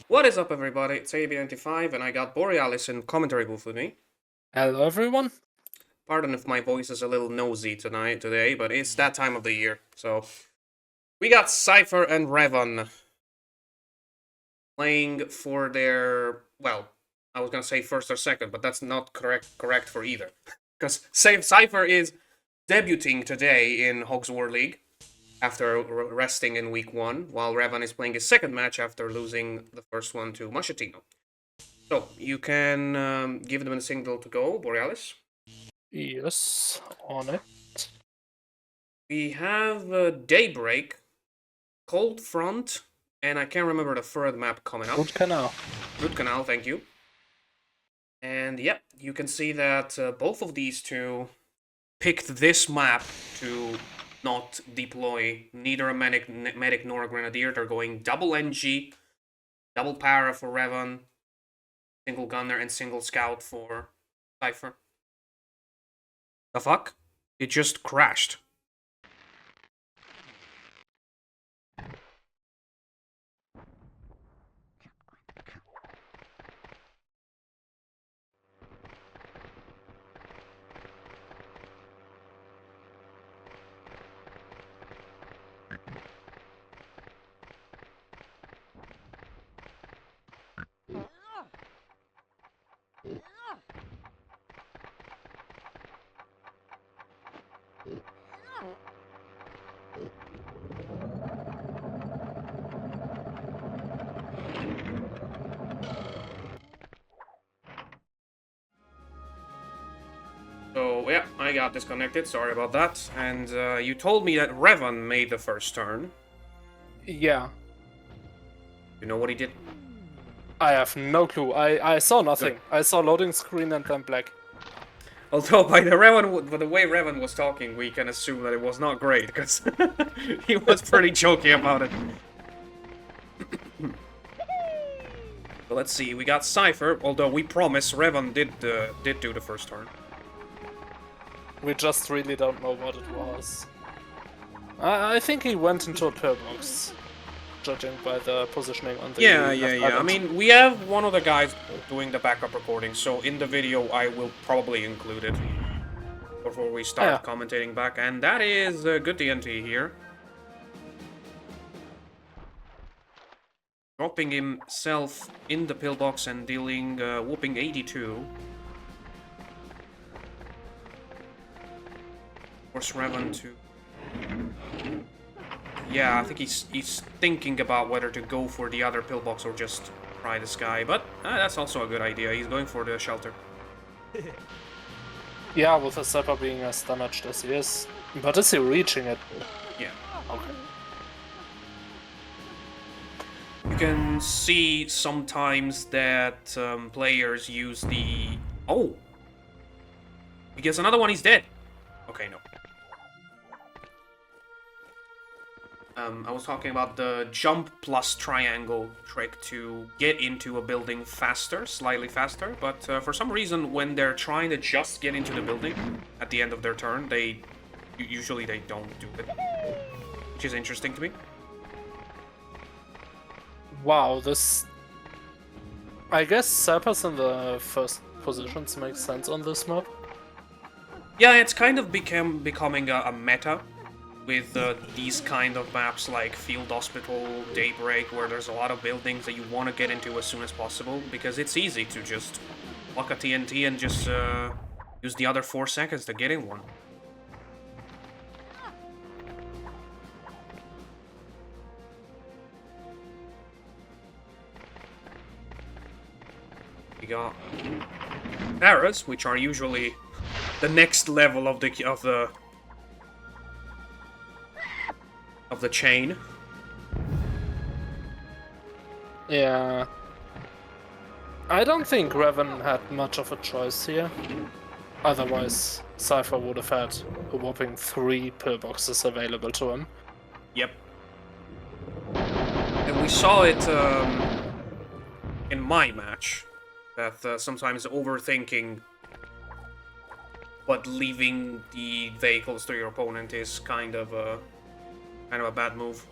What is up, everybody? It's AB95, and I got Borealis in commentary booth with me. Hello, everyone. Pardon if my voice is a little nosy today, but it's that time of the year. So, we got Seifer and Revan playing for their, well, I was gonna say first or second, but that's not correct for either. Because Seifer is debuting today in Hogs War League after resting in week 1, while Revan is playing his second match after losing the first one to Machetino. So, you can give them a signal to go, Borealis. Yes, on it. We have Daybreak, Cold Front, and I can't remember the third map coming up. Good canal. Good Canal, thank you. And yep, you can see that both of these two picked this map to not deploy neither a medic nor a Grenadier. They're going double NG, double Para for Revan, single Gunner, and single Scout for Seifer. The fuck? It just crashed. So, yeah, I got disconnected, sorry about that. And you told me that Revan made the first turn. Yeah, You know what he did? I have no clue. I saw nothing. Good. I saw loading screen and then black. Although by the way Revan was talking, we can assume that it was not great, because he was pretty jokey about it. But let's see, we got Seifer, although we promise Revan did do the first turn. We just really don't know what it was. I think he went into a pillbox, judging by the positioning on the Yeah. island. I mean, we have one of the guys doing the backup recording, so in the video I will probably include it before we start commentating back, and that is good TNT here. Dropping himself in the pillbox and dealing whooping 82. Force Revan to... Yeah, I think he's thinking about whether to go for the other pillbox or just try the sky, but that's also a good idea. He's going for the shelter. Yeah, with the Seifer being as damaged as he is. But is he reaching it? Yeah. Okay. You can see sometimes that players use the... Oh! Because another one is dead. Okay, no. I was talking about the jump plus triangle trick to get into a building faster, slightly faster, but for some reason when they're trying to just get into the building at the end of their turn, usually they don't do it, which is interesting to me. Wow, this... I guess Seifer's in the first positions makes sense on this map. Yeah, it's kind of becoming a meta with these kind of maps like Field Hospital, Daybreak, where there's a lot of buildings that you want to get into as soon as possible, because it's easy to just block a TNT and just use the other 4 seconds to get in one. We got arrows, which are usually the next level of the chain. Yeah. I don't think Revan had much of a choice here. Otherwise, Seifer would have had a whopping 3 pillboxes available to him. Yep. And we saw it in my match, that sometimes overthinking but leaving the vehicles to your opponent is kind of a bad move.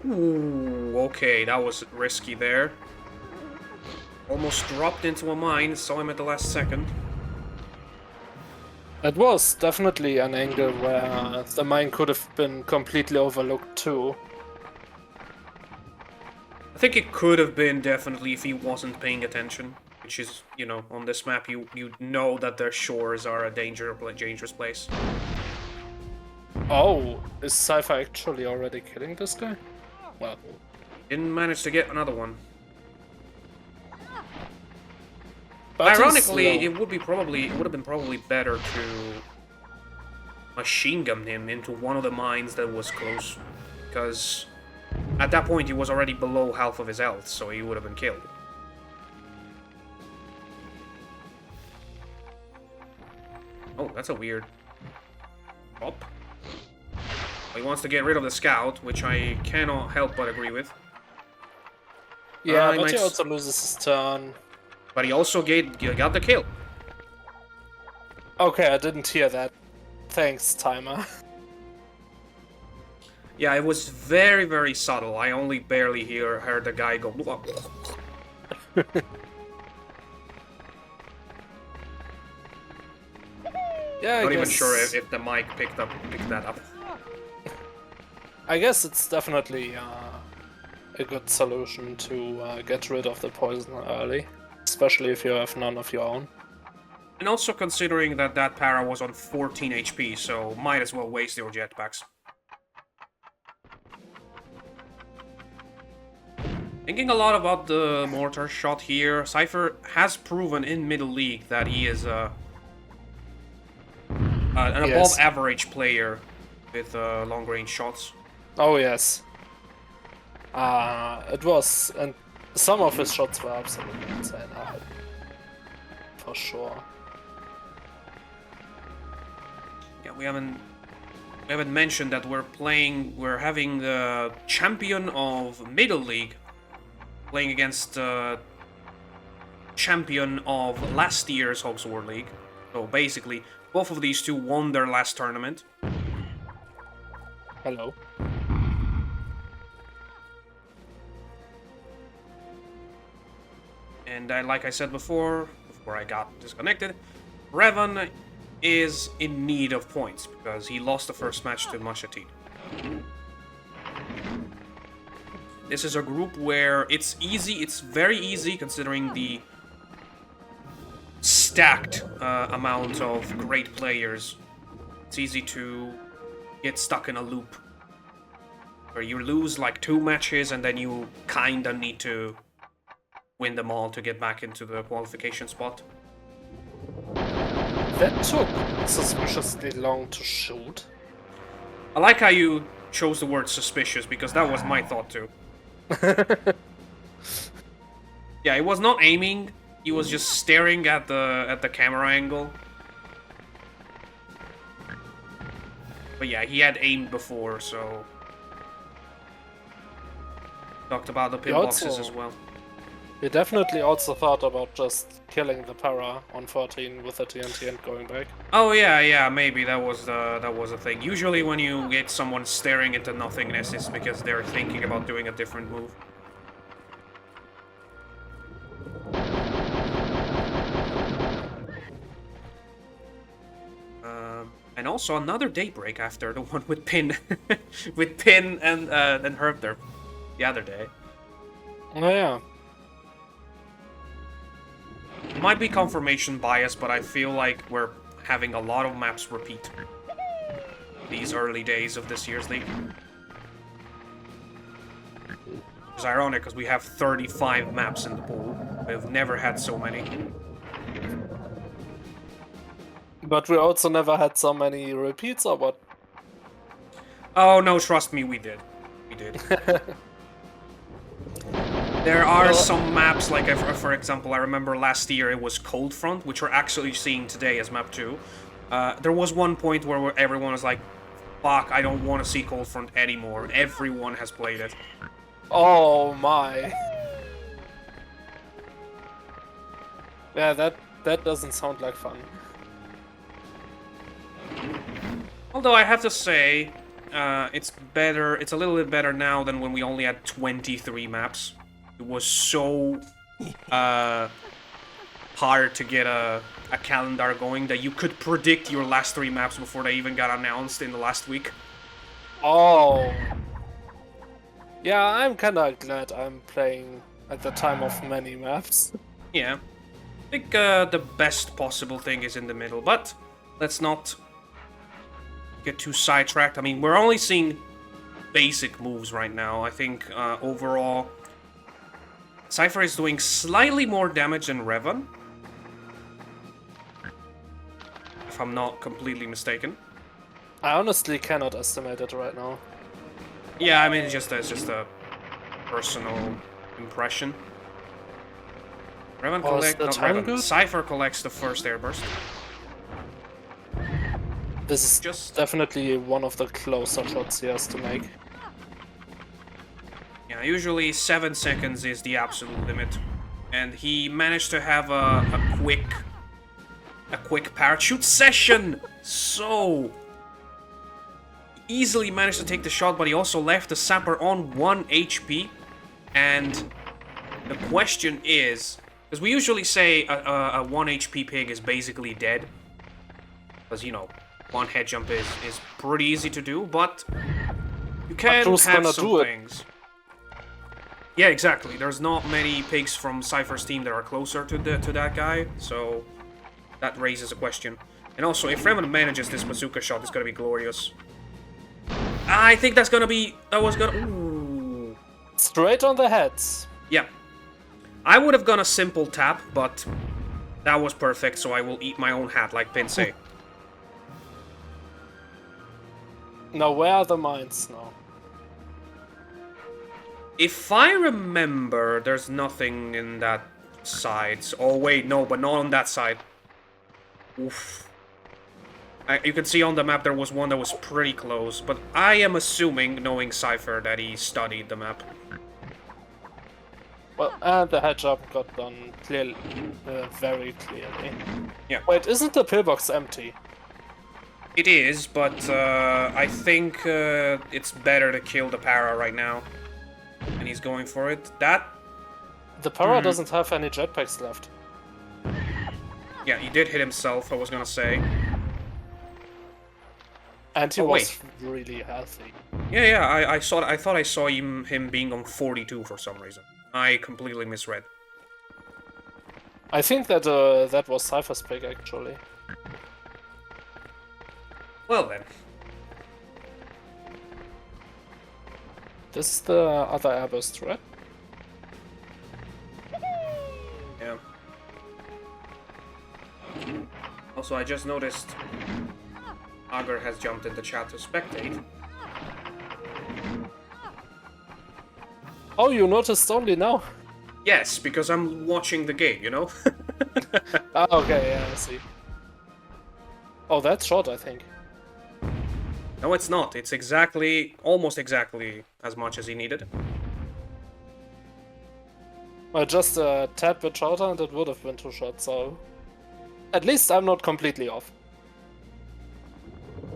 Ooh, okay, that was risky there. Almost dropped into a mine, saw him at the last second. It was definitely an angle where the mine could have been completely overlooked too. I think it could have been definitely if he wasn't paying attention. Which is, on this map you know that their shores are a dangerous place. Oh, is Seifer actually already killing this guy? Well, Didn't manage to get another one. but Ironically, it would have been probably better to machine gun him into one of the mines that was close, because at that point he was already below half of his health, so he would have been killed. Oh, that's a weird pop. He wants to get rid of the scout, which I cannot help but agree with. yeah, he but he might- also loses his turn. But he also got the kill. Okay, I didn't hear that. Thanks, timer. Yeah, it was very, very subtle. I only barely heard the guy go. Yeah, Not even sure if the mic picked that up. I guess it's definitely a good solution to get rid of the poison early, especially if you have none of your own. And also considering that para was on 14 HP, so might as well waste your jetpacks. Thinking a lot about the mortar shot here, Seifer has proven in Middle League that he is an Yes. above-average player with long-range shots. Oh yes. It was, and some of his shots were absolutely insane. For sure. Yeah, we haven't mentioned that we're having the champion of Middle League playing against the champion of last year's Hogs World League. So basically, both of these two won their last tournament. Hello. And like I said before I got disconnected, Revan is in need of points because he lost the first match to Mashatin. This is a group where it's very easy considering the stacked amount of great players. It's easy to get stuck in a loop where you lose like 2 matches and then you kinda need to win them all to get back into the qualification spot. That took suspiciously long to shoot. I like how you chose the word suspicious because that was my thought too. Yeah, he was not aiming. He was just staring at the camera angle. But yeah, he had aimed before, so talked about the pin boxes as well. We definitely also thought about just killing the para on 14 with the TNT and going back. Oh yeah, maybe that was a thing. Usually when you get someone staring into nothingness, it's because they're thinking about doing a different move. And also another daybreak after the one with Pin, with Pin and Herb there, the other day. Oh yeah. Might be confirmation bias, but I feel like we're having a lot of maps repeat these early days of this year's league. It's ironic because we have 35 maps in the pool. We've never had so many. But we also never had so many repeats, or what? Oh no, trust me, we did. We did. There are some maps, like for example, I remember last year it was Cold Front, which we're actually seeing today as map 2. There was one point where everyone was like, fuck, I don't want to see Cold Front anymore. Everyone has played it. Oh my. Yeah, that doesn't sound like fun. Although I have to say, it's better. It's a little bit better now than when we only had 23 maps. It was so hard to get a calendar going that you could predict your last 3 maps before they even got announced in the last week. Oh. Yeah, I'm kinda glad I'm playing at the time of many maps. Yeah. I think the best possible thing is in the middle, but let's not get too sidetracked. I mean, we're only seeing basic moves right now. I think overall, Seifer is doing slightly more damage than Revan, if I'm not completely mistaken. I honestly cannot estimate it right now. Yeah, I mean, it's just a personal impression. Revan Seifer collects the first airburst. This is just definitely one of the closer shots he has to make. Yeah, usually 7 seconds is the absolute limit, and he managed to have a quick parachute session. So easily managed to take the shot, but he also left the sapper on 1 HP. And the question is, because we usually say a 1 HP pig is basically dead, because, you know, 1 head jump is pretty easy to do, but you can have some things. Yeah, exactly. There's not many pigs from Seifer's team that are closer to that guy, so that raises a question. And also, if Revan manages this bazooka shot, it's gonna be glorious. I think that's gonna be... Ooh. Straight on the heads. Yeah. I would have gone a simple tap, but that was perfect, so I will eat my own hat, like Pinsay. Now, where are the mines now? If I remember, there's nothing in that side. Oh, wait, no, but not on that side. Oof. You can see on the map there was one that was pretty close, but I am assuming, knowing Seifer, that he studied the map. Well, and the head jump got done clearly, very clearly. Yeah. Wait, isn't the pillbox empty? It is, but I think it's better to kill the para right now. And he's going for it. The para doesn't have any jetpacks left. Yeah, he did hit himself, I was gonna say. And he was really healthy. Yeah, I thought I saw him being on 42 for some reason. I completely misread. I think that that was Seifer's pick, actually. Well then. This is the other airburst, right? Yeah. Also, I just noticed Agar has jumped in the chat to spectate. Oh, you noticed only now? Yes, because I'm watching the game, you know? Oh, okay, yeah, I see. Oh, that's short, I think. No, it's not. It's almost exactly as much as he needed. Well, just a tad bit shorter and it would have been 2 shots, so... At least I'm not completely off.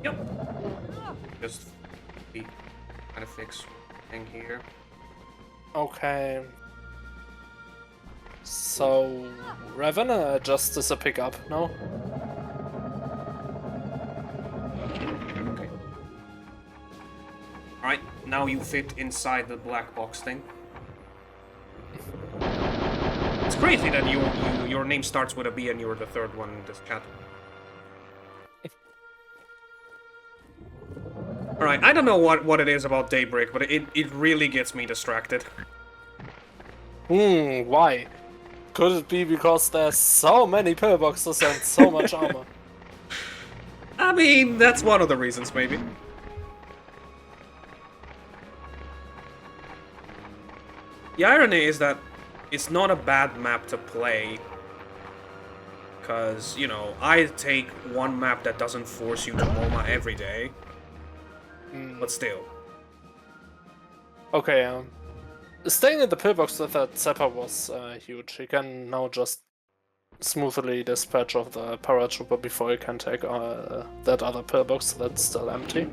Yep. Just kind of fix thing here. Okay. So... Revan just is a pickup, no? Okay. Alright, now you fit inside the black box thing. It's crazy that your name starts with a B and you're the third one in this chat. Alright, I don't know what it is about Daybreak, but it really gets me distracted. Why? Could it be because there's so many pillboxes and so much armor? I mean, that's one of the reasons, maybe. The irony is that it's not a bad map to play. Because, you know, I take one map that doesn't force you to MoMA every day. But still. Okay, staying in the pillbox with that Seifer was huge. He can now just smoothly dispatch of the paratrooper before he can take that other pillbox that's still empty.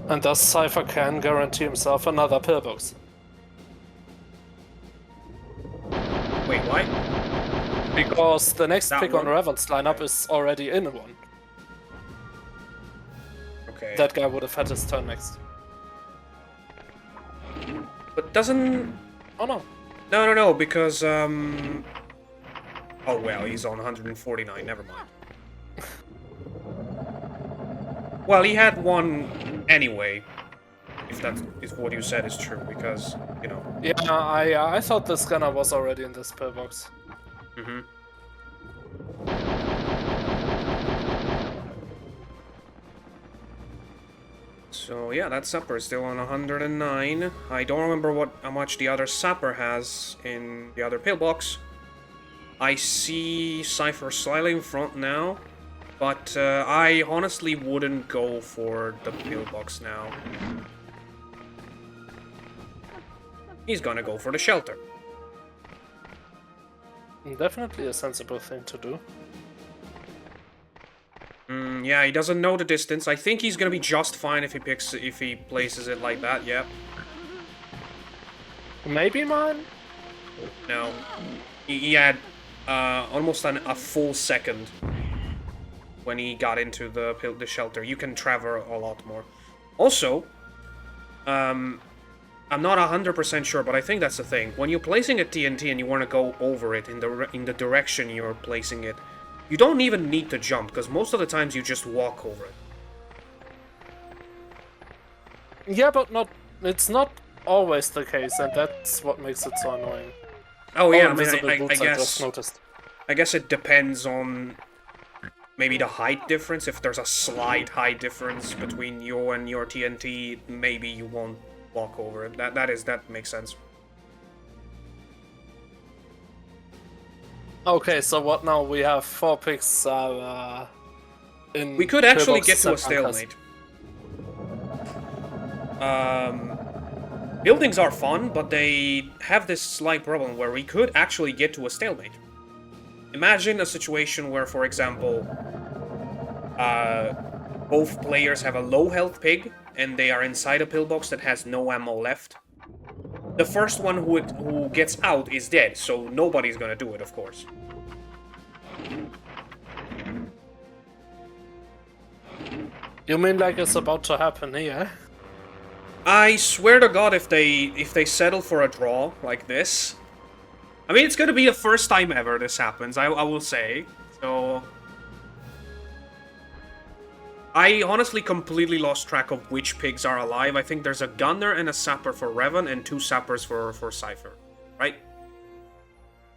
And thus Seifer can guarantee himself another pillbox. Wait, why? Because the next That pick one? on Revan's lineup Okay. is already in one. Okay. That guy would have had his turn next. But doesn't... Oh no. No, because, Oh, well, he's on 149, never mind. Well, he had one anyway, if that is what you said is true, because, you know... Yeah, I thought the scanner was already in this pillbox. Mm-hmm. So, yeah, that sapper is still on 109. I don't remember how much the other sapper has in the other pillbox. I see Seifer slightly in front now, but I honestly wouldn't go for the pillbox now. He's gonna go for the shelter. Definitely a sensible thing to do. Yeah, he doesn't know the distance. I think he's gonna be just fine if he places it like that, yeah. Maybe mine? No. He had almost a full second when he got into the shelter. You can travel a lot more. Also, I'm not 100% sure, but I think that's the thing. When you're placing a TNT and you want to go over it in the direction you're placing it, you don't even need to jump, because most of the times you just walk over it. Yeah, but it's not always the case, and that's what makes it so annoying. Oh yeah, I mean, Invisible I boots just guess noticed. I guess it depends on maybe the height difference. If there's a slight height difference between you and your TNT, maybe you won't walk over it. That makes sense. Okay, so what now? We have 4 picks in. We could actually pillboxes get to a and bunkers. stalemate. Buildings are fun, but they have this slight problem where we could actually get to a stalemate. Imagine a situation where, for example, both players have a low health pig, and they are inside a pillbox that has no ammo left. The first one who gets out is dead, so nobody's gonna do it, of course. You mean like it's about to happen here? I swear to God, if they settle for a draw like this, I mean, it's gonna be the first time ever this happens. I will say so. I honestly completely lost track of which pigs are alive. I think there's a gunner and a sapper for Revan and 2 sappers for Seifer, right?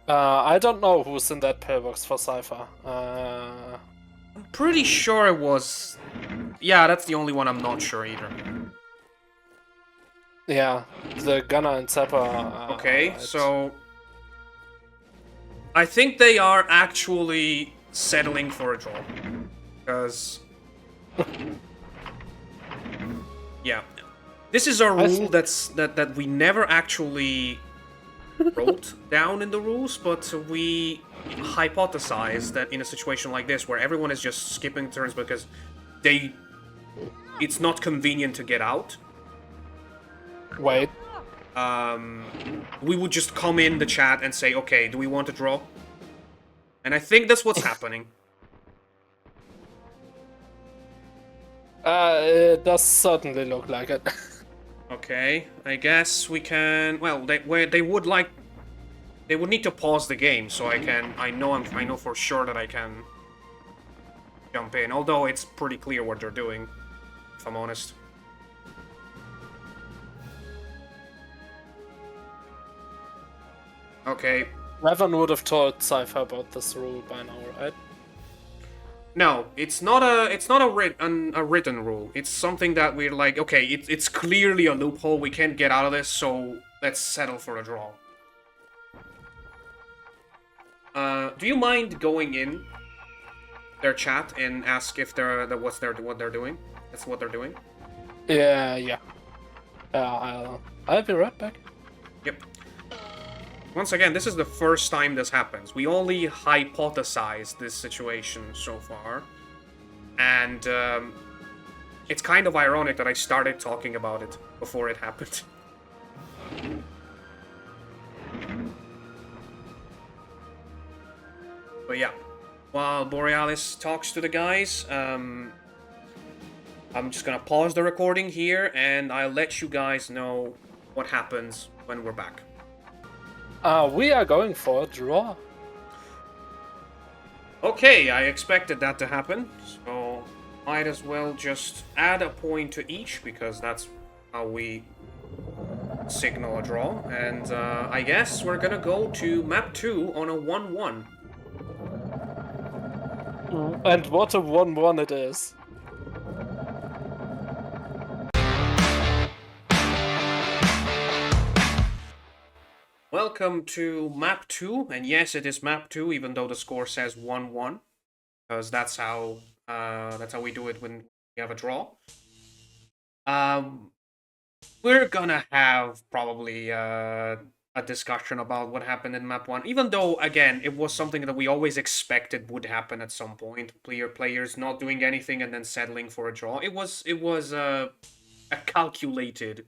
I don't know who's in that pillbox for Seifer. I'm pretty sure it was... Yeah, that's the only one I'm not sure either. Yeah, the gunner and sapper. Okay, right. so... I think they are actually settling for a draw. Because... yeah. This is a rule that we never actually wrote down in the rules, but we hypothesize that in a situation like this, where everyone is just skipping turns because it's not convenient to get out, Wait. we would just come in the chat and say, okay, do we want to draw? And I think that's what's happening. It does certainly look like it. Okay, I guess we can... Well, they would like... They would need to pause the game, so I know for sure that I can jump in. Although it's pretty clear what they're doing, if I'm honest. Okay. Revan would have told Seifer about this rule by now, right? No, it's not a written rule. It's something that we're like, okay, it's clearly a loophole. We can't get out of this, so let's settle for a draw. Do you mind going in their chat and ask if what they're doing? That's what they're doing. Yeah. I'll be right back. Yep. Once again, this is the first time this happens. We only hypothesize this situation so far. And it's kind of ironic that I started talking about it before it happened. But yeah, while Borealis talks to the guys, I'm just gonna pause the recording here, and I'll let you guys know what happens when we're back. We are going for a draw. Okay, I expected that to happen, so might as well just add a point to each, because that's how we signal a draw. And I guess we're gonna go to map 2 on a 1-1. And what a 1-1 it is. Welcome to map 2, and yes, it is map 2, even though the score says 1-1, because that's how we do it when we have a draw. We're gonna have probably a discussion about what happened in map 1, even though, again, it was something that we always expected would happen at some point. Players not doing anything and then settling for a draw. It was a calculated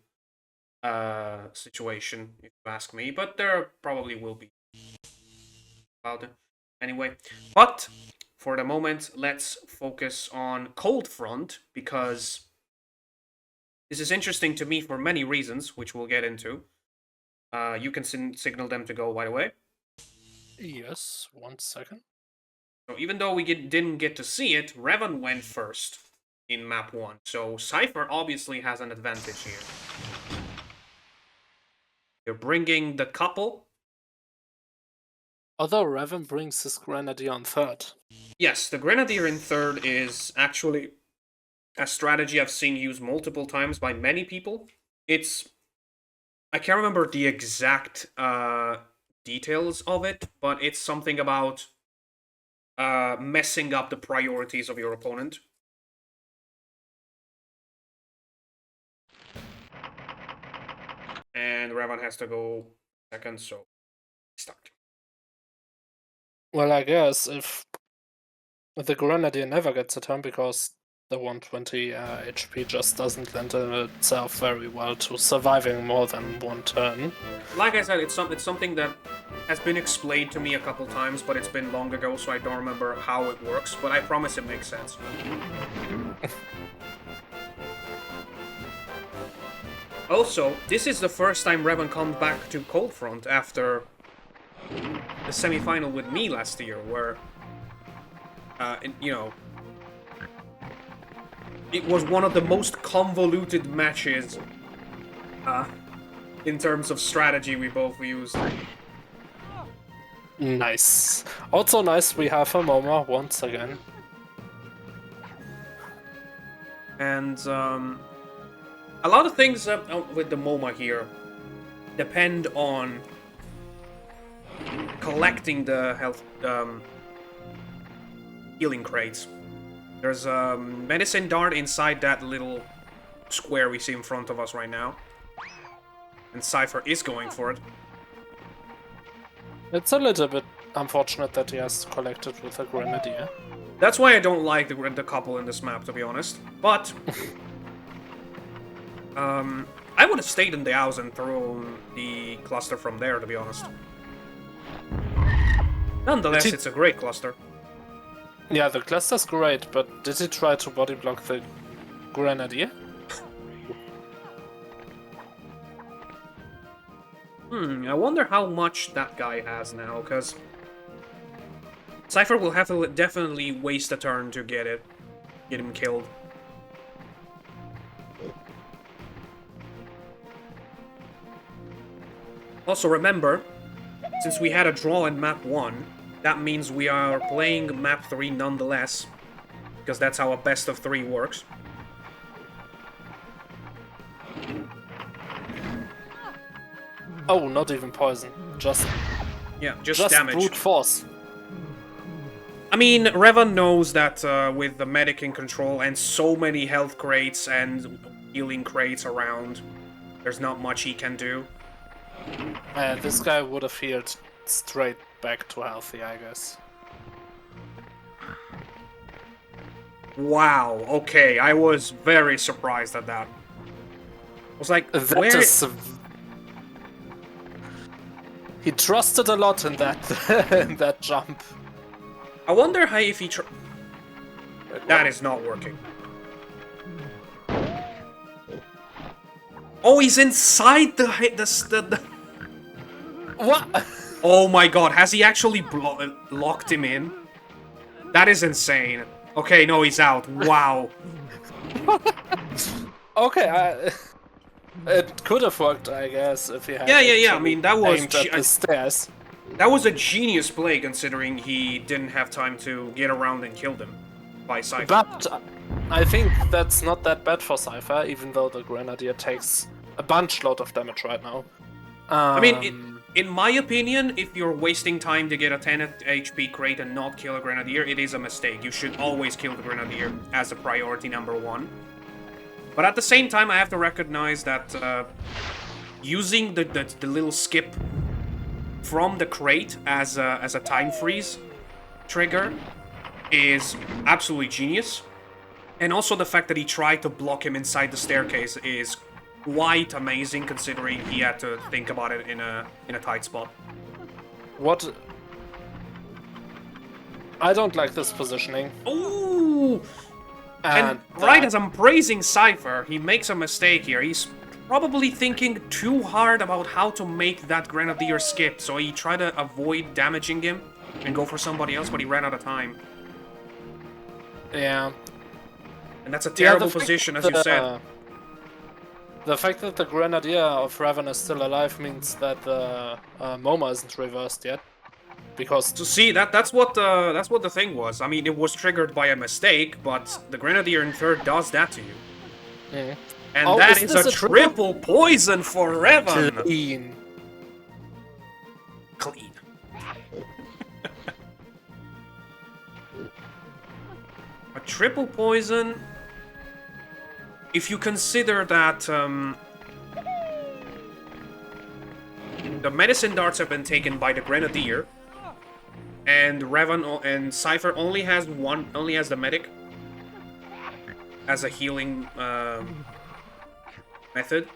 situation, if you ask me, but there probably will be about it anyway. But for the moment, let's focus on Cold Front, because this is interesting to me for many reasons, which we'll get into. You can signal them to go, by the way. Yes, 1 second. So even though we didn't get to see it, Revan went first in map 1. So Seifer obviously has an advantage here. You're bringing the couple. Although Revan brings his Grenadier on 3rd. Yes, the Grenadier in 3rd is actually a strategy I've seen used multiple times by many people. I can't remember the exact details of it, but it's something about messing up the priorities of your opponent. And Revan has to go second, so start. Well, I guess if the Grenadier never gets a turn because the 120 HP just doesn't lend itself very well to surviving more than one turn. Like I said, it's something that has been explained to me a couple times, but it's been long ago, so I don't remember how it works, but I promise it makes sense. Also, this is the first time Revan comes back to Cold Front after the semi-final with me last year, where, it was one of the most convoluted matches in terms of strategy we both used. Nice. Also nice we have a MoMA once again. And a lot of things with the MoMA here depend on collecting the health healing crates. There's a medicine dart inside that little square we see in front of us right now. And Seifer is going for it. It's a little bit unfortunate that he has to collect it with a Grenadier. That's why I don't like the couple in this map, to be honest. But I would have stayed in the house and thrown the cluster from there, to be honest. Nonetheless, it's a great cluster. Yeah, the cluster's great, but did he try to body block the Grenadier? I wonder how much that guy has now, because Seifer will have to definitely waste a turn to get him killed. Also remember, since we had a draw in map 1, that means we are playing map 3 nonetheless, because that's how a best of 3 works. Oh, not even poison. Just damage. brute force. I mean, Revan knows that with the medic in control and so many health crates and healing crates around, there's not much he can do. This guy would have healed straight back to healthy, I guess. Wow, okay, I was very surprised at that. I was like, That where... is... He trusted a lot in that in that jump. I wonder how if he That is not working. Oh, he's inside the... What? Oh my god, has he actually locked him in? That is insane. Okay, no, he's out. Wow. Okay, it could have worked, I guess, if he had. Yeah. I mean, that was aimed at the stairs. that was a genius play, considering he didn't have time to get around and kill them by Seifer. But I think that's not that bad for Seifer, even though the Grenadier takes a lot of damage right now. I mean, in my opinion, if you're wasting time to get a 10 HP crate and not kill a Grenadier, it is a mistake. You should always kill the Grenadier as a priority #1. But at the same time, I have to recognize that using the little skip from the crate as a time freeze trigger is absolutely genius. And also the fact that he tried to block him inside the staircase is quite amazing, considering he had to think about it in a tight spot. What? I don't like this positioning. Ooh! And right as I'm praising Seifer, he makes a mistake here. He's probably thinking too hard about how to make that Grenadier skip, so he tried to avoid damaging him and go for somebody else, but he ran out of time. Yeah. And that's a terrible position, as you said. The fact that the Grenadier of Revan is still alive means that the MoMA isn't reversed yet. Because to see that's what the thing was. I mean, it was triggered by a mistake, but the Grenadier in third does that to you. Mm. And that is a triple poison for Revan. Clean. Clean. A triple poison. If you consider that the medicine darts have been taken by the Grenadier, and Revan and Seifer only has the medic as a healing method,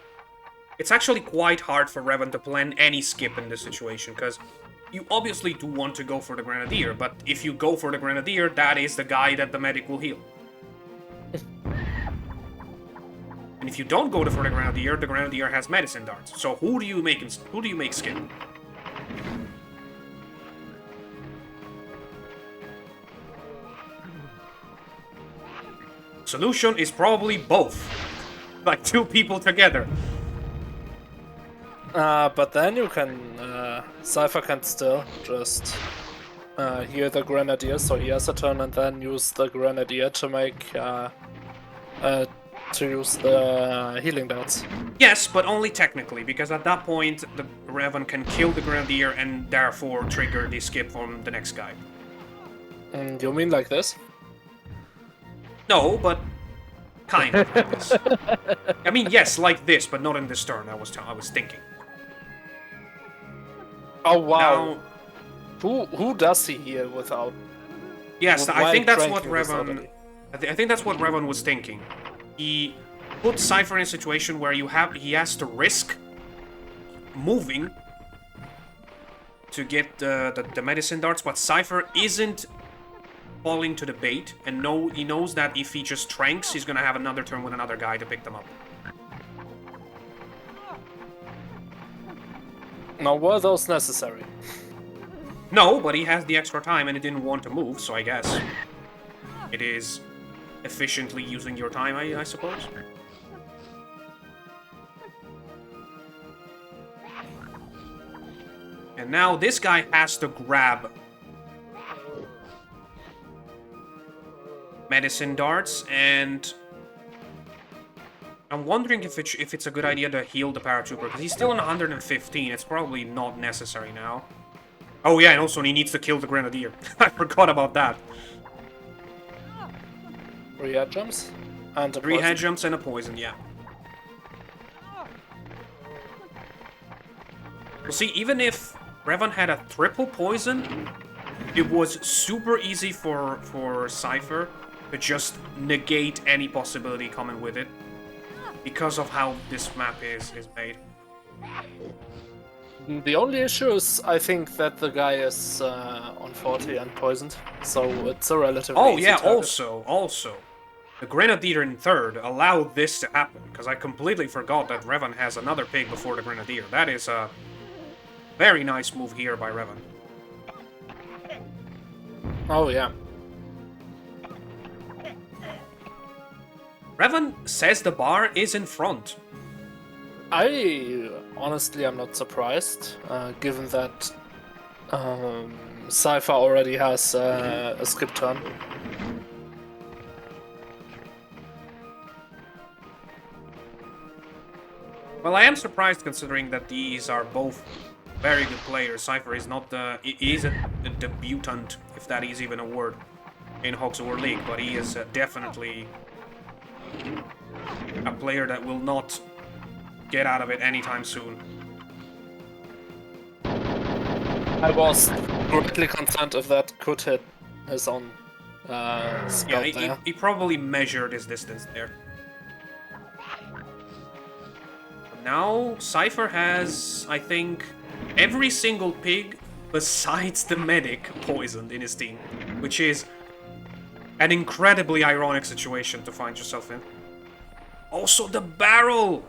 it's actually quite hard for Revan to plan any skip in this situation, because you obviously do want to go for the Grenadier, but if you go for the Grenadier, that is the guy that the medic will heal. And if you don't go for the Grenadier has medicine darts. So who do you make skip? Solution is probably both. Like 2 people together. But then you can... Seifer can still just heal the Grenadier, so he has a turn, and then use the Grenadier to make... to use the healing darts. Yes, but only technically, because at that point, the Revan can kill the Grenadier and therefore trigger the skip from the next guy. You mean like this? No, but kind of like this. I mean, yes, like this, but not in this turn. I was thinking. Oh wow! Now, who does he heal without? Yes, I think that's what Revan. I think that's what Revan was thinking. He put Seifer in a situation where he has to risk moving to get the medicine darts, but Seifer isn't falling to the bait, and he knows that if he just tranks, he's gonna have another turn with another guy to pick them up. Now, were those necessary? No, but he has the extra time and he didn't want to move, so I guess it is efficiently using your time, I suppose. And now this guy has to grab medicine darts, and I'm wondering if it's a good idea to heal the paratrooper, because he's still on 115. It's probably not necessary now. Oh yeah, and also he needs to kill the Grenadier. I forgot about that. 3 head jumps? And a 3 poison. head jumps and a poison, yeah. Well, see, even if Revan had a triple poison, it was super easy for Seifer to just negate any possibility coming with it. Because of how this map is made. The only issue is, I think, that the guy is on 40 and poisoned, so it's a relatively Oh easy yeah, target. also. The Grenadier in third allowed this to happen, because I completely forgot that Revan has another pig before the Grenadier. That is a very nice move here by Revan. Oh yeah. Revan says the bar is in front. I honestly am not surprised, given that Seifer already has a skip turn. Well, I am surprised considering that these are both very good players. Seifer is not he is a debutant, if that is even a word, in Hogs War League, but he is definitely a player that will not get out of it anytime soon. I was greatly concerned if that could hit his own spell Yeah, there. he probably measured his distance there. But now, Seifer has, I think, every single pig besides the medic poisoned in his team, which is an incredibly ironic situation to find yourself in. Also, the barrel!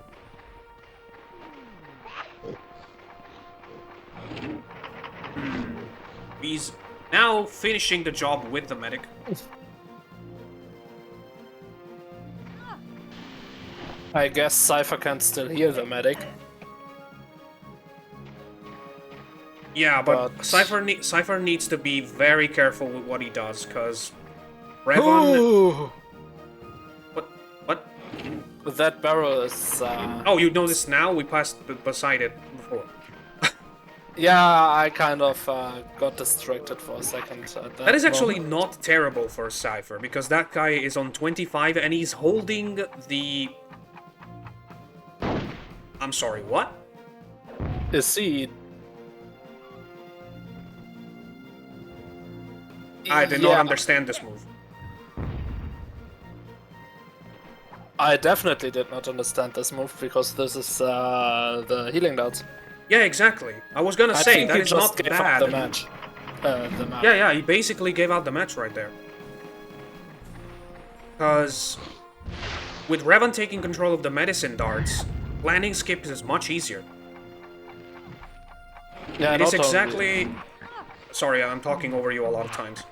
He's now finishing the job with the medic. I guess Seifer can still heal the medic. Yeah, but But- Seifer needs to be very careful with what he does, because Revan... What? That barrel is... Oh, you know this now? We passed beside it before. Yeah, I kind of got distracted for a second at That is actually moment. not terrible for Seifer, because that guy is on 25 and he's holding the... I'm sorry, what? Is he... I did not understand this move. I definitely did not understand this move, because this is the healing darts. Yeah, exactly. I was gonna I say, think that he is just not gave bad. up the match. The map. Yeah, he basically gave out the match right there. Because with Revan taking control of the medicine darts, planning skips is much easier. Yeah, It is not only- exactly... Sorry, I'm talking over you a lot of times.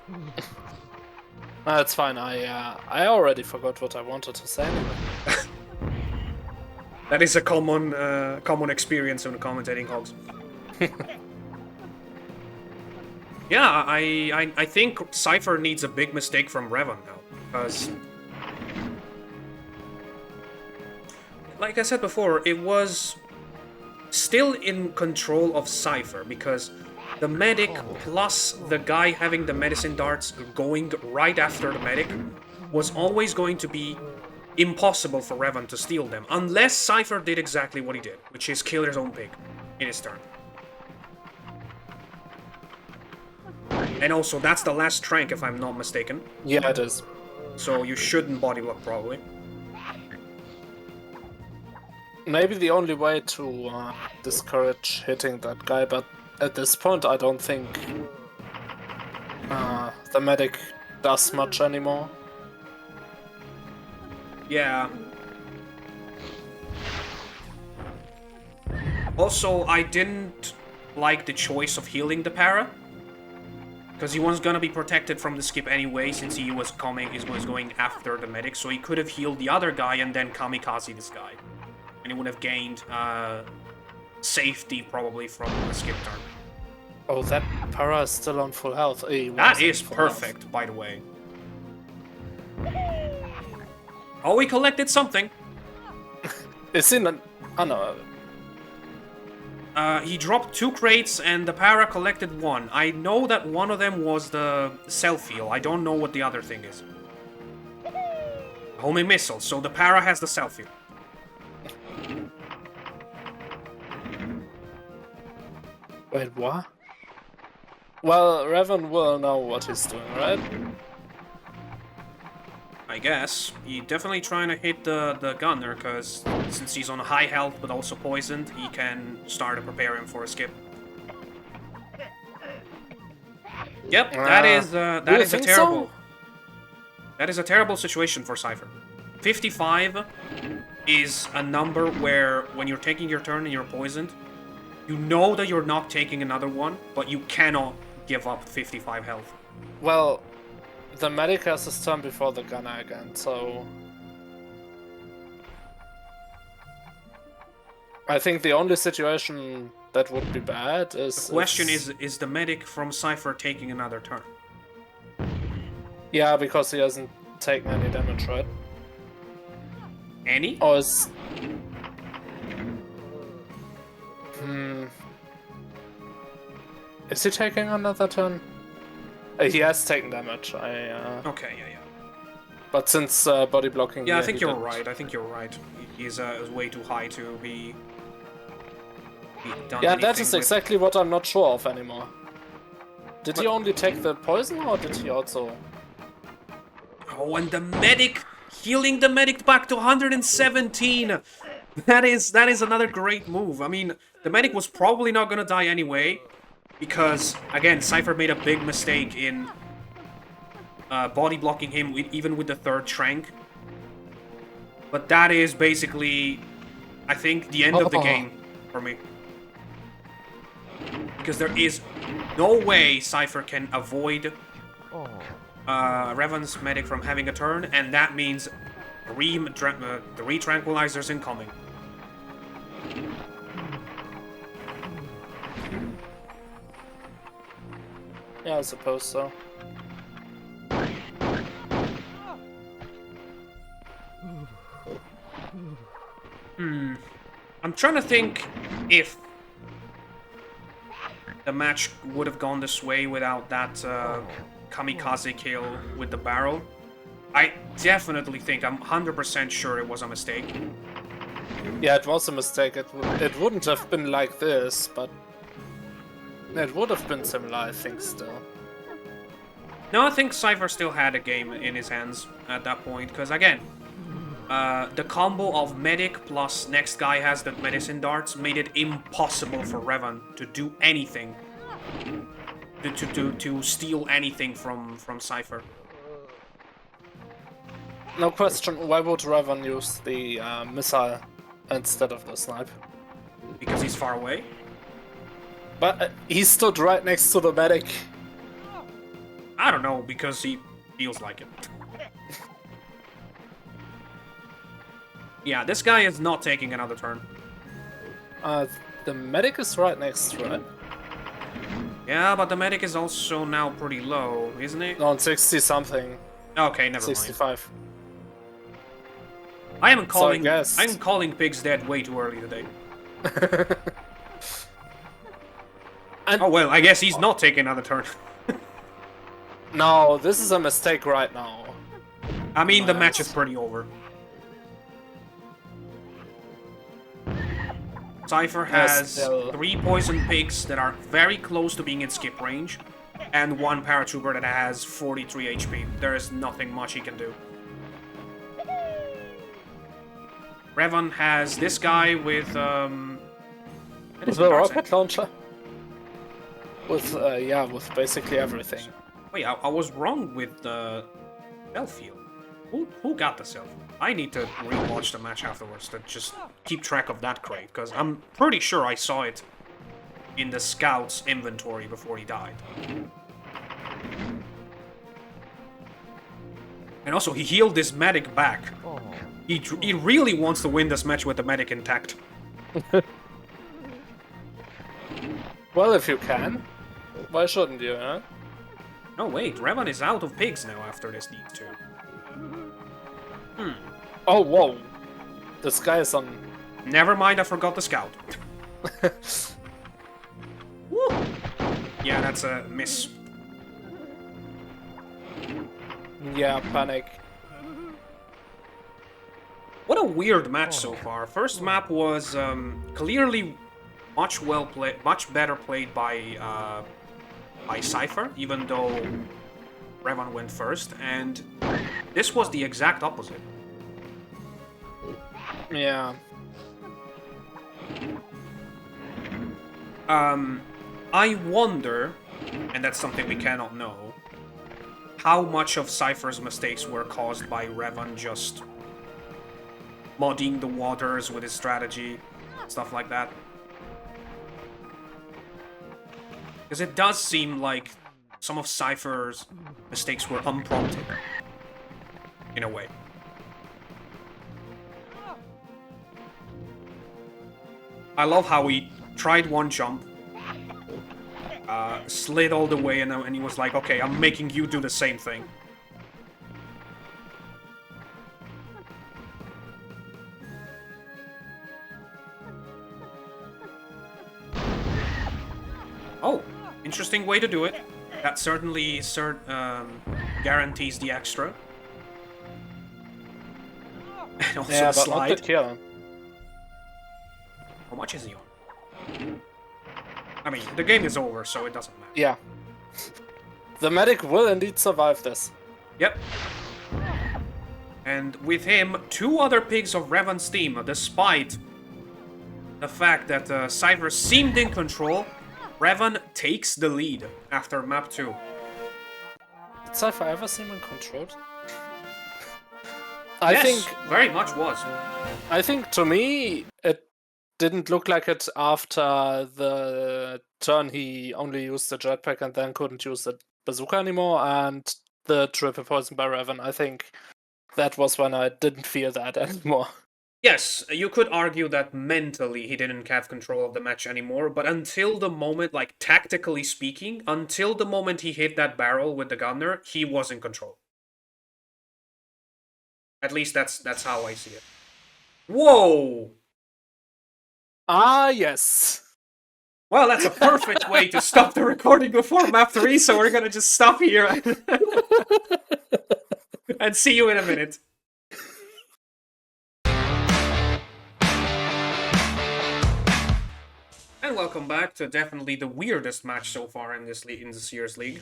No, it's fine. I already forgot what I wanted to say. That is a common experience when commentating Hogs. Yeah, I think Seifer needs a big mistake from Revan now, because... Like I said before, it was still in control of Seifer, because the medic plus the guy having the medicine darts going right after the medic was always going to be impossible for Revan to steal them, unless Seifer did exactly what he did, which is kill his own pig in his turn. And also, that's the last trank, if I'm not mistaken. Yeah, it is. So you shouldn't body block, probably. Maybe the only way to discourage hitting that guy, but at this point I don't think the medic does much anymore. Yeah. Also, I didn't like the choice of healing the para, because he was gonna be protected from the skip anyway, since he was going after the medic, so he could have healed the other guy and then kamikaze this guy. And he would have gained safety probably from the skip turn. Oh, that para is still on full health. That is perfect, by the way. Oh, we collected something. It's in an... Oh no. He dropped 2 crates and the para collected 1. I know that one of them was the self-heal. I don't know what the other thing is. Homing missile, so the para has the self-heal. Wait, what? Well, Revan will know what he's doing, right? I guess. He's definitely trying to hit the gunner, because since he's on high health but also poisoned, he can start to prepare him for a skip. Yep, that is a terrible... So? That is a terrible situation for Seifer. 55 is a number where, when you're taking your turn and you're poisoned, you know that you're not taking another one, but you cannot give up 55 health. Well, the medic has his turn before the gunner again, so... I think the only situation that would be bad is... The question is the medic from Seifer taking another turn? Yeah, because he hasn't taken any damage, right? Any? Or is... Is he taking another turn? He has taken damage, Okay, yeah. But since body blocking... Yeah, I think you're right. He's way too high to be done. Yeah, that is exactly what I'm not sure of anymore. Did he only take the poison, or did he also... Oh, and the medic! Healing the medic back to 117! That is another great move. I mean, the medic was probably not gonna die anyway, because, again, Seifer made a big mistake in body blocking him even with the third Trank. But that is basically, I think, the end of the game for me. Because there is no way Seifer can avoid Revan's medic from having a turn, and that means three tranquilizers incoming. Yeah, I suppose so. I'm trying to think if the match would have gone this way without that kamikaze kill with the barrel. I definitely think, I'm 100% sure it was a mistake. Yeah, it was a mistake. It wouldn't have been like this, but... It would have been similar, I think, still. No, I think Seifer still had a game in his hands at that point, because again, the combo of medic plus next guy has the medicine darts made it impossible for Revan to do anything. To steal anything from Seifer. No question, why would Revan use the missile instead of the snipe? Because he's far away? But he stood right next to the medic. I don't know, because he feels like it. Yeah, this guy is not taking another turn. The medic is right next to it. Yeah, but the medic is also now pretty low, isn't he? On 60 something. Okay, never 65. mind. I am calling. So I'm calling pigs dead way too early today. Oh well, I guess he's not taking another turn. No, this is a mistake right now. I mean, the match is pretty over. Seifer has 3 poison pigs that are very close to being in skip range, and 1 paratrooper that has 43 HP. There is nothing much he can do. Revan has this guy with With the rocket launcher? With with basically everything. Wait, I was wrong with the self-heal. Who got the self? I need to rewatch the match afterwards to just keep track of that crate, because I'm pretty sure I saw it in the scout's inventory before he died. And also, he healed this medic back. He really wants to win this match with the medic intact. Well, if you can. Why shouldn't you, huh? No, wait, Revan is out of pigs now after this deed too. Oh, whoa. This guy is on... Never mind, I forgot the scout. Woo! Yeah, that's a miss. Yeah, panic. What a weird match so far. First map was clearly much better played by Seifer, even though Revan went first, and This was the exact opposite. Yeah. I wonder, and that's something we cannot know, how much of Seifer's mistakes were caused by Revan just muddying the waters with his strategy, stuff like that. Because it does seem like some of Seifer's mistakes were unprompted, in a way. I love how he tried one jump, slid all the way, and he was like, okay, I'm making you do the same thing. Oh, interesting way to do it. That certainly guarantees the extra. And also Yeah, the but not the slide. kill. How much is he on? I mean, the game is over, so it doesn't matter. Yeah. The medic will indeed survive this. Yep. And with him, 2 other pigs of Revan's team, despite the fact that Seifer seemed in control, Revan takes the lead after map 2. Did Seifer ever seem in control? Yes, very much was. I think to me it didn't look like it after the turn he only used the jetpack and then couldn't use the bazooka anymore, and the triple poison by Revan. I think that was when I didn't feel that anymore. Yes, you could argue that mentally he didn't have control of the match anymore, but until the moment, like tactically speaking, until the moment he hit that barrel with the gunner, he was in control. At least that's how I see it. Whoa! Ah, yes. Well, that's a perfect way to stop the recording before map 3, so we're gonna just stop here and see you in a minute. And welcome back to definitely the weirdest match so far in this year's league.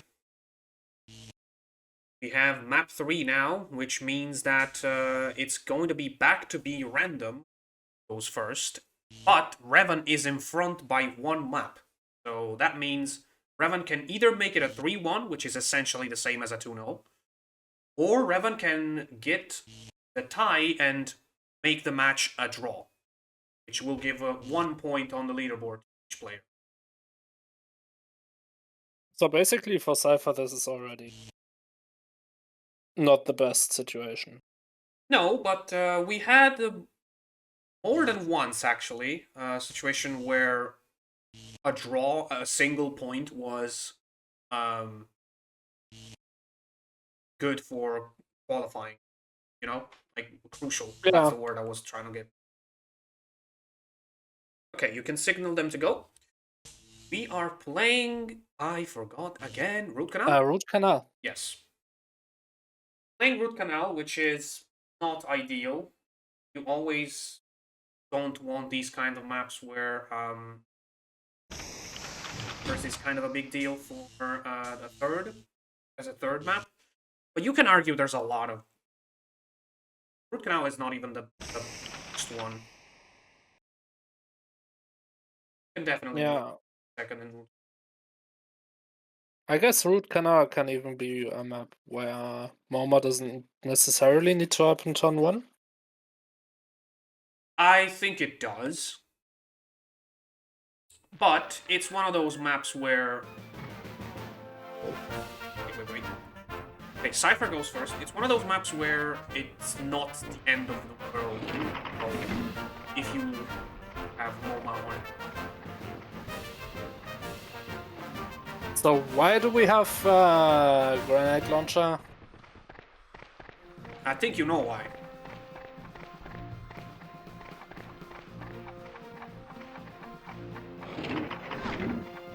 We have map 3 now, which means that it's going to be back to be random. Goes first. But Revan is in front by 1 map. So that means Revan can either make it a 3-1, which is essentially the same as a 2-0, or Revan can get the tie and make the match a draw, which will give 1 point on the leaderboard to each player. So basically for Seifer this is already not the best situation. No, but we had more than once, actually, a situation where a draw, a single point, was good for qualifying. You know? Like, crucial. Yeah. That's the word I was trying to get. Okay, you can signal them to go. We are playing... I forgot again. Root Canal? Root Canal. Yes. Playing Root Canal, which is not ideal. You always don't want these kind of maps where there's this kind of a big deal for the third, as a third map. But you can argue there's a lot of... Root Canal is not even the first one. You can definitely Yeah. second in Root. I guess Root Canal can even be a map where Moma doesn't necessarily need to happen turn 1. I think it does. But it's one of those maps where... Wait. Okay, Seifer goes first. It's one of those maps where it's not the end of the world if you have Moma on it. So why do we have grenade launcher? I think you know why.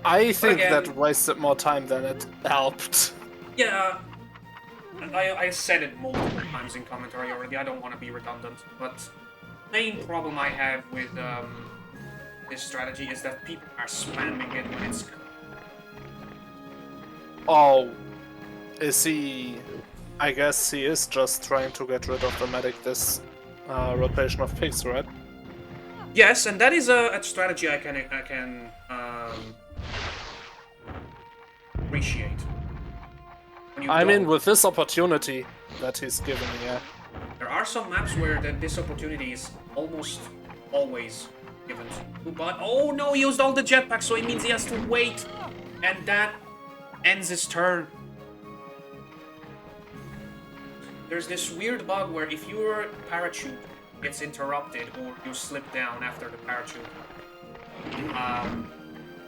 I think again- that wasted more time than it helped. Yeah, I said it multiple times in commentary already. I don't want to be redundant, but main problem I have with this strategy is that people are spamming it when it's... Oh, is he I guess he is just trying to get rid of the medic this rotation of pigs, right? Yes, and that is a strategy I can appreciate. I mean, with this opportunity that he's given, yeah. There are some maps where this opportunity is almost always given to, but oh no, he used all the jetpacks, so it means he has to wait, and that ends his turn. There's this weird bug where if your parachute gets interrupted or you slip down after the parachute,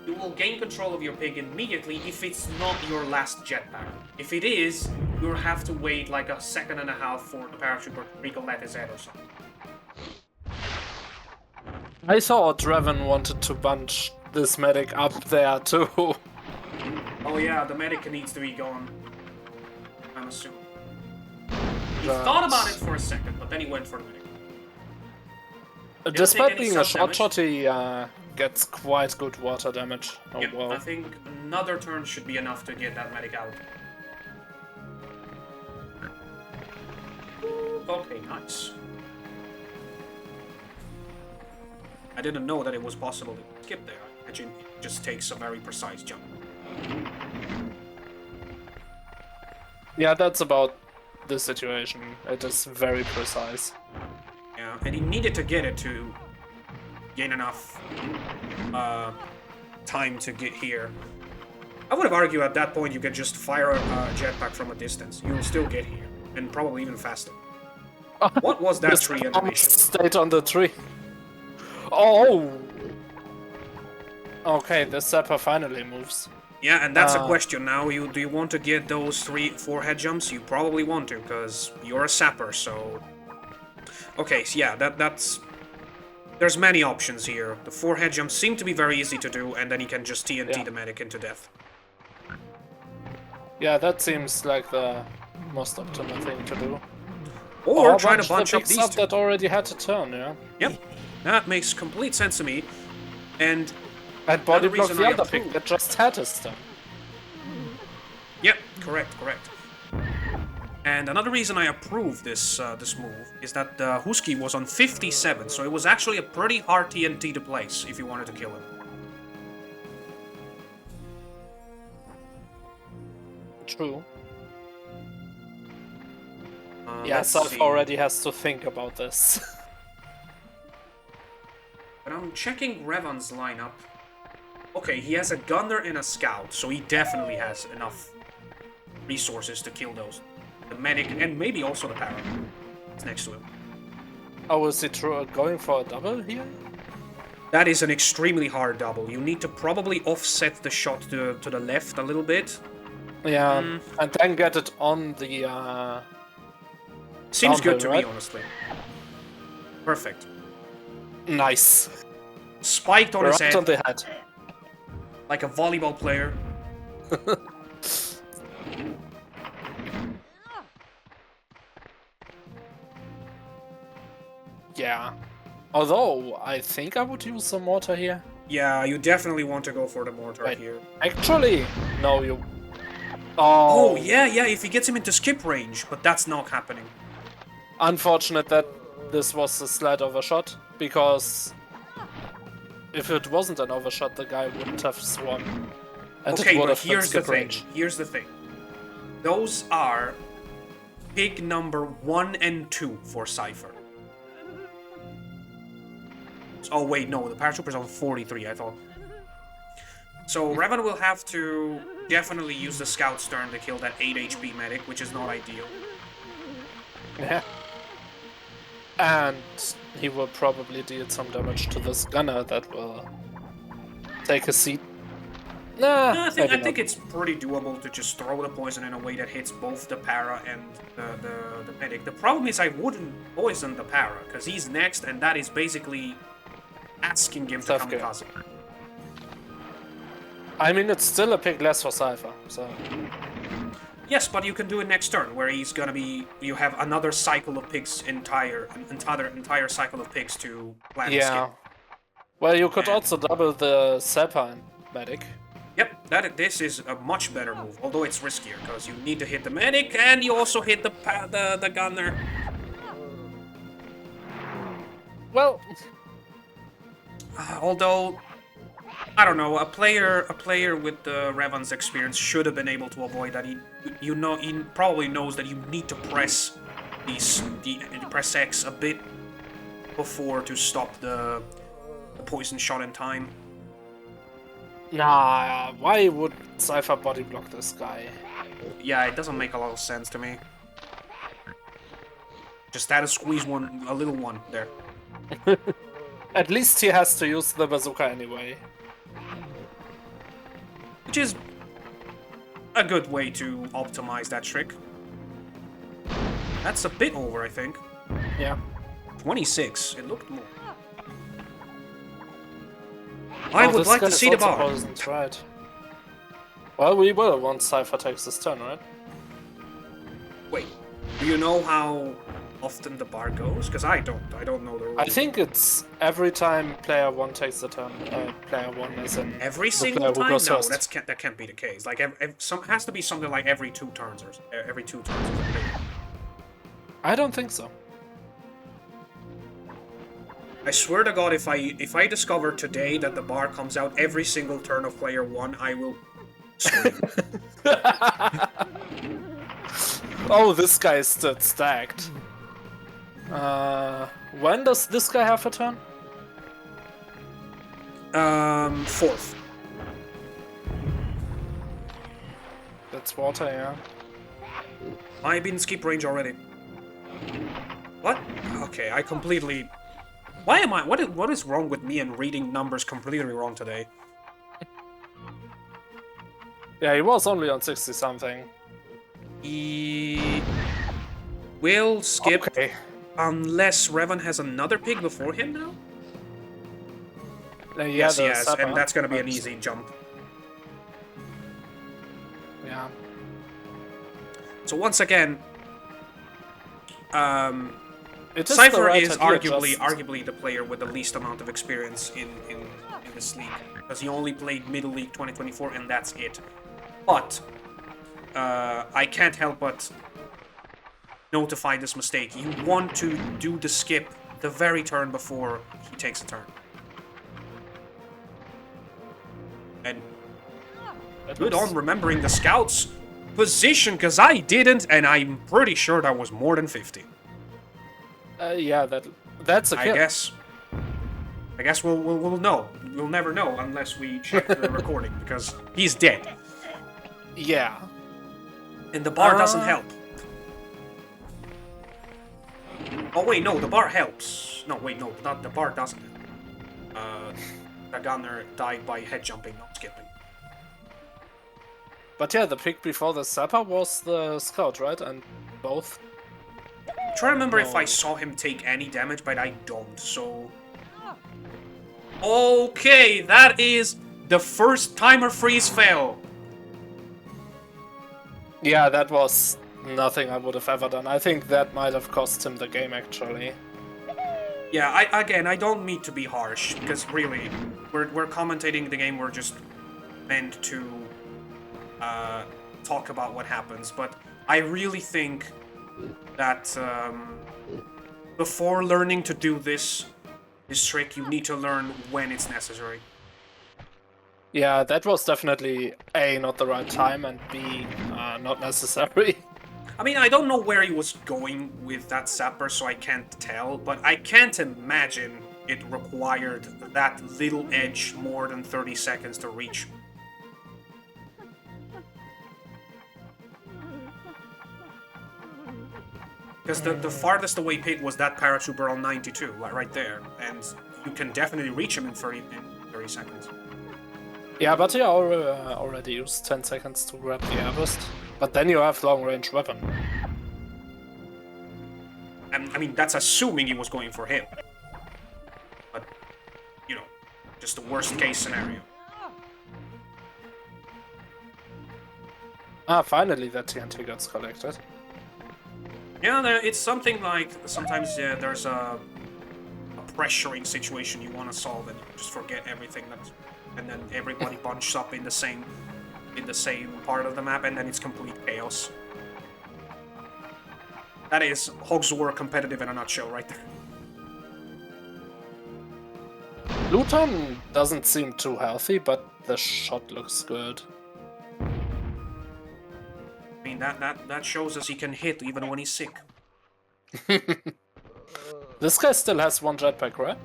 you will gain control of your pig immediately if it's not your last jetpack. If it is, you'll have to wait like a second and a half for the parachute to recollect his head or something. I thought Revan wanted to bunch this medic up there too. Oh yeah, the medic needs to be gone, I'm assuming. He thought about it for a second, but then he went for the medic. Despite being a shot, he gets quite good water damage. Oh yep, well. I think another turn should be enough to get that medic out. Okay, nice. I didn't know that it was possible to skip there. I imagine it just takes a very precise jump. Yeah, that's about the situation. It is very precise. Yeah, and he needed to get it to gain enough time to get here. I would have argued at that point you could just fire a jetpack from a distance. You'll still get here, and probably even faster. What was that tree animation? Stayed on the tree. Oh! Okay, the Seifer finally moves. Yeah, and that's a question now. Do you want to get those 3-4 head jumps? You probably want to, because you're a sapper, so... Okay, so yeah, that's... There's many options here. The 4 head jumps seem to be very easy to do, and then you can just TNT the medic into death. Yeah, that seems like the most optimal thing to do. Or try to bunch up these two. That already had to turn, yeah? Yep, that makes complete sense to me. And body block the other pick that just had his turn. Yep, correct. And another reason I approve this this move is that Husky was on 57, so it was actually a pretty hard TNT to place if you wanted to kill him. True. Yeah, Seifer already has to think about this. But I'm checking Revan's lineup. Okay, he has a gunner and a scout, so he definitely has enough resources to kill those. The medic, and maybe also the para. It's next to him. Oh, is he going for a double here? That is an extremely hard double. You need to probably offset the shot to the left a little bit. Yeah, and then get it on the... Seems good to me, honestly. Perfect. Nice. Spiked on his head. on the head. Like a volleyball player. Yeah. Although, I think I would use some mortar here. Yeah, you definitely want to go for the mortar here. Actually, no, you... Oh, yeah, if he gets him into skip range, but that's not happening. Unfortunate that this was a slight overshot, because if it wasn't an overshot, the guy wouldn't have swum. And okay, it would but have here's the thing. range. Here's the thing. Those are pig number 1 and 2 for Seifer. Oh wait, no, the paratrooper's on 43, I thought. So Revan will have to definitely use the scout's turn to kill that 8 HP medic, which is not ideal. Yeah. And he will probably deal some damage to this gunner that will take a seat. Nah, I think it's pretty doable to just throw the poison in a way that hits both the para and the medic. The problem is I wouldn't poison the para, because he's next, and that is basically asking him to kamikaze. I mean, it's still a pick less for Seifer, so... Yes, but you can do it next turn, where he's gonna be... You have another cycle of pigs, entire cycle of pigs to plan and skip. Well, you could also double the Seifer and medic. Yep, this is a much better move, although it's riskier, because you need to hit the medic, and you also hit the gunner. Well, Although, I don't know, a player with Revan's experience should have been able to avoid that. He probably knows that you need to press press X a bit before to stop the poison shot in time. nah, why would Seifer body block this guy? Yeah, it doesn't make a lot of sense to me. Just had to squeeze a little one there. At least he has to use the bazooka anyway. Which is a good way to optimize that trick. That's a bit over, I think. Yeah. 26. It looked more. I would like to see the bar. Poisoned, right. Well, we will once Seifer takes his turn, right? Wait, do you know how often the bar goes? Because I don't know the rules. I think it's every time player 1 takes the turn. Player 1 is in Every the single player who time? goes No, first. that can't be the case. Like, has to be something like every 2 turns or every 2 turns. Or something. I don't think so. I swear to God, if I discover today that the bar comes out every single turn of player 1, I will scream. Oh, this guy is still stacked. When does this guy have a turn? 4th. That's water, yeah. I've been skip range already. What? Okay, I completely... Why am I... What is wrong with me and reading numbers completely wrong today? Yeah, he was only on 60-something. He... will skip Okay. unless Revan has another pig before him now? Yeah, Yes, the he has, Seifer, and that's gonna be an but- easy jump. Yeah. So once again... It is the Seifer right is idea, arguably the player with the least amount of experience in this league, because he only played Middle League 2024 and that's it. But I can't help but notify this mistake. You want to do the skip the very turn before he takes a turn. And good on remembering the scout's position, because I didn't, and I'm pretty sure that was more than 50. Yeah, that's a kill. I guess we'll know. We'll never know unless we check the recording, because he's dead. Yeah. And the bar doesn't help. Oh wait, no, the bar helps. No, wait, no, the bar doesn't help. The gunner died by head jumping, not skipping. But yeah, the pick before the Seifer was the scout, right? And both. I'm trying to remember if I No. saw him take any damage, but I don't, so... Okay, that is the first timer freeze fail. Yeah, that was nothing I would have ever done. I think that might have cost him the game, actually. Yeah, I don't mean to be harsh, because really, we're commentating the game, we're just meant to talk about what happens, but I really think that before learning to do this trick, you need to learn when it's necessary. Yeah, that was definitely A, not the right time, and B, not necessary. I mean, I don't know where he was going with that sapper, so I can't tell, but I can't imagine it required that little edge more than 30 seconds to reach. Because the farthest away pig was that paratrooper on 92, like right there, and you can definitely reach him in 30 seconds. Yeah, but he already used 10 seconds to grab the airburst. But then you have long-range weapon. And I mean, that's assuming he was going for him. But, you know, just the worst case scenario. Ah, finally that TNT gets collected. Yeah, it's something like sometimes there's a pressuring situation you want to solve and you just forget everything and then everybody bunches up in the same part of the map, and then it's complete chaos. That is Hogs War competitive in a nutshell, right there. Luton doesn't seem too healthy, but the shot looks good. I mean, that shows us he can hit even when he's sick. This guy still has one jetpack, right?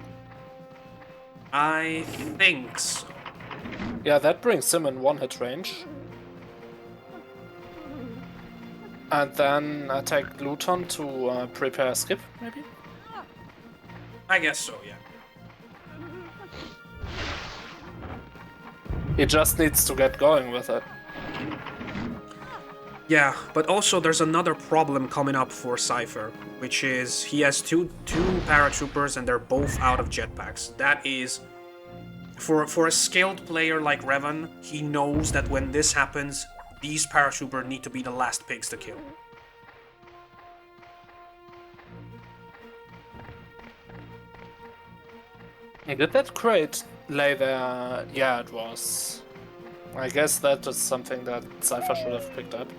I think so. Yeah, that brings him in one-hit range. And then attack Luton to prepare a skip, maybe? I guess so, yeah. He just needs to get going with it. Yeah, but also there's another problem coming up for Seifer, which is he has two paratroopers and they're both out of jetpacks. That is, for a skilled player like Revan, he knows that when this happens, these paratroopers need to be the last pigs to kill. Hey, did that crate lay there? Yeah, it was. I guess that is something that Seifer should have picked up.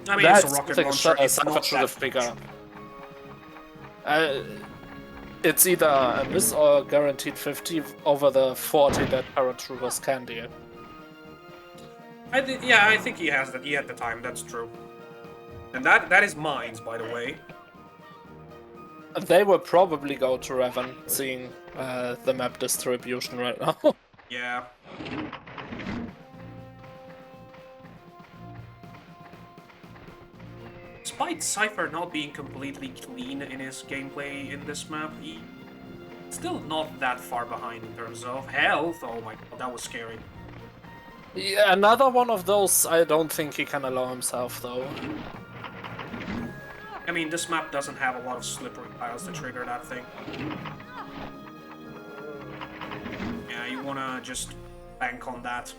I mean, it's a rocket launcher, it's Seifer not should that have picked up. It's either a miss or guaranteed 50 over the 40 that paratroopers can deal. I think he has that. He had the time, that's true. And that is mines, by the way. They will probably go to Revan, seeing the map distribution right now. Yeah. Despite Seifer not being completely clean in his gameplay in this map, he's still not that far behind in terms of health. Oh my god, that was scary. Yeah, another one of those I don't think he can allow himself, though. I mean, this map doesn't have a lot of slippery tiles to trigger that thing. Yeah, you wanna just bank on that.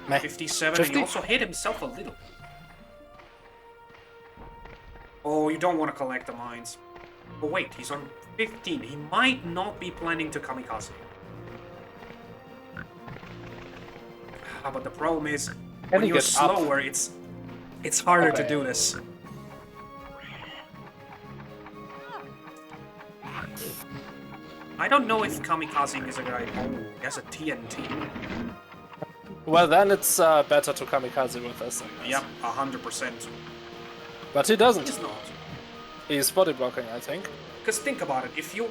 Meh. 57, 50? he also hit himself a little. Oh, you don't want to collect the mines. Oh wait, he's on 15. He might not be planning to kamikaze. But the problem is, when you're slower, it's harder to do this. I don't know if kamikazing is a good idea. Oh, he has a TNT. Well, then it's better to kamikaze with this. Yep, 100%. But he doesn't. He's not. He's body blocking, I think. Because think about it, if you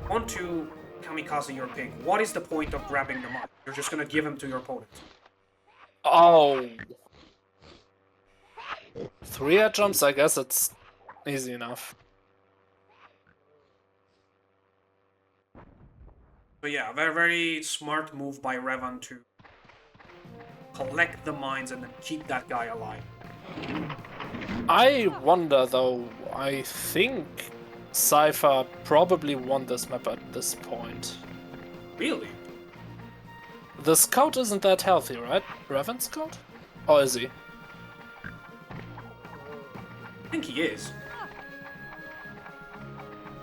want to kamikaze your pig, what is the point of grabbing them up? You're just gonna give him to your opponent. Oh. 3 air jumps, I guess it's easy enough. But yeah, very, very smart move by Revan to collect the mines and then keep that guy alive. I wonder, though, I think Seifer probably won this map at this point. Really? The scout isn't that healthy, right? Revan scout? Or is he? I think he is.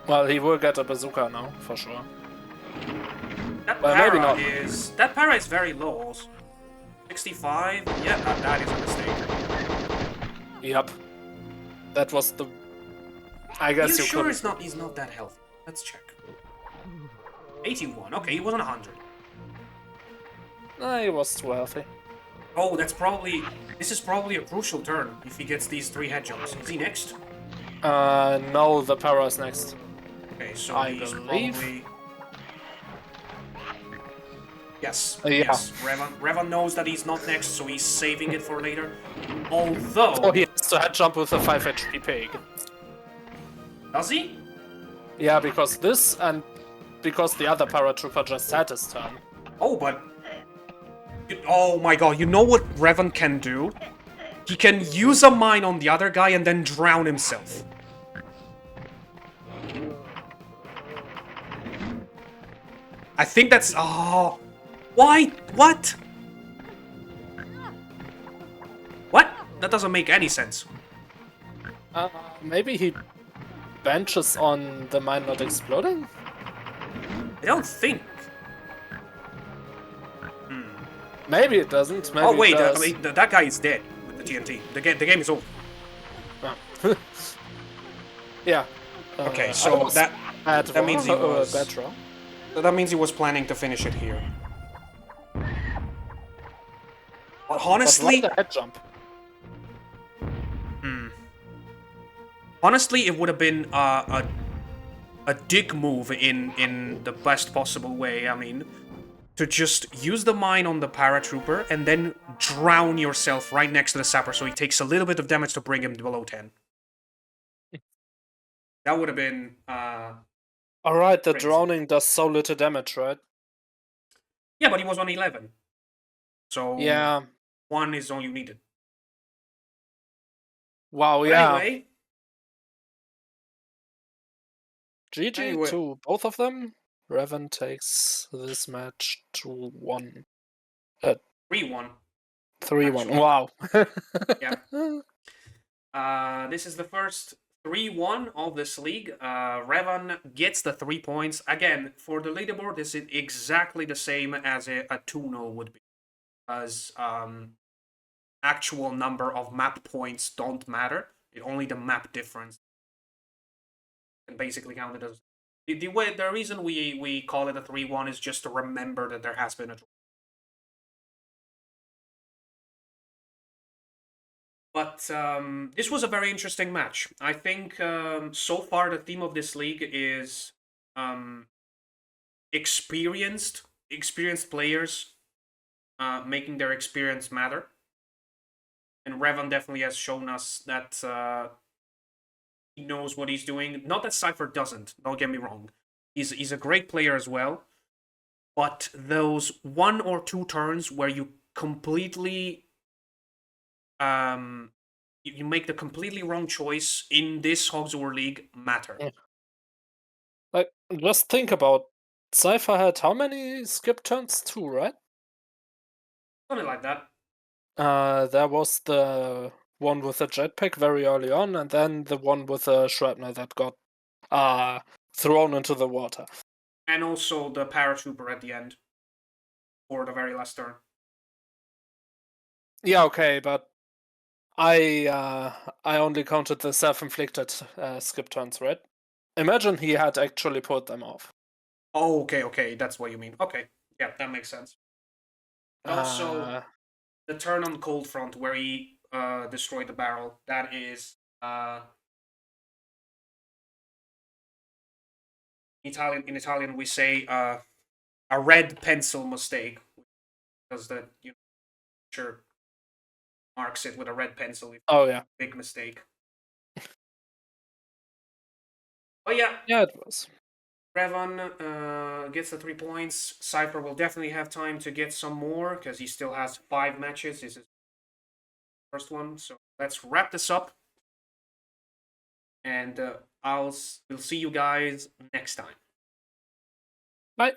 Well, he will get a bazooka now, for sure. That Well, para maybe not. that para is very low also. 65? Yeah, that is a mistake. Yep. That was the... I guess you sure could... he's not that healthy? Let's check. 81. Okay, he wasn't 100. He was too healthy. Oh, this is probably a crucial turn if he gets these 3 head jumps. Is he next? No, the para is next. Okay, so I he's believe. probably... Yes, Yeah. yes. Revan knows that he's not next, so he's saving it for later. Although... Oh, he has to head jump with a 5 HP pig. Does he? Yeah, because this and because the other paratrooper just had his turn. Oh, but... Oh my god, you know what Revan can do? He can use a mine on the other guy and then drown himself. I think that's... Oh... Why? What? What? That doesn't make any sense. Maybe he benches on the mine not exploding? I don't think. Maybe it doesn't. Maybe Oh wait, it does. I mean that guy is dead with the TNT. The game is over. Oh. Yeah. Okay, I so was that means he was. bad draw. That means he was planning to finish it here. But honestly, But why the head jump? honestly, it would have been a dick move in the best possible way. I mean, to just use the mine on the paratrooper and then drown yourself right next to the sapper, so he takes a little bit of damage to bring him below 10. That would have been. Alright, the crazy. drowning does so little damage, right? Yeah, but he was on 11. So Yeah. 1 is all you needed. Wow, But yeah. anyway, GG to both of them. Revan takes this match to 1. 3-1. 3-1. Actually. Wow. Yeah. This is the first 3-1 of this league. Revan gets the 3 points. Again, for the leaderboard, this is exactly the same as a 2-0 would be. As actual number of map points don't matter. Only the map difference can basically count it as. The reason we call it a 3-1 is just to remember that there has been a draw. But this was a very interesting match. I think so far the theme of this league is experienced players making their experience matter. And Revan definitely has shown us that he knows what he's doing. Not that Seifer doesn't, don't get me wrong. He's a great player as well. But those 1 or 2 turns where you completely you make the completely wrong choice in this Hogs League matter. Yeah. Like, just think about Seifer had how many skip turns? 2, right? Something like that. There was the one with the jetpack very early on, and then the one with the shrapnel that got thrown into the water. And also the paratrooper at the end. For the very last turn. Yeah, okay, but I only counted the self-inflicted skip turns, right? Imagine he had actually put them off. Oh, okay, that's what you mean. Okay, yeah, that makes sense. But also, the turn on Cold Front where he destroyed the barrel, that is in Italian we say a red pencil mistake, because the sure marks it with a red pencil. Oh yeah, big mistake. Oh yeah, yeah, it was. Revan gets the 3 points. Seifer will definitely have time to get some more because he still has 5 matches. This is first one. So let's wrap this up. And we'll see you guys next time. Bye.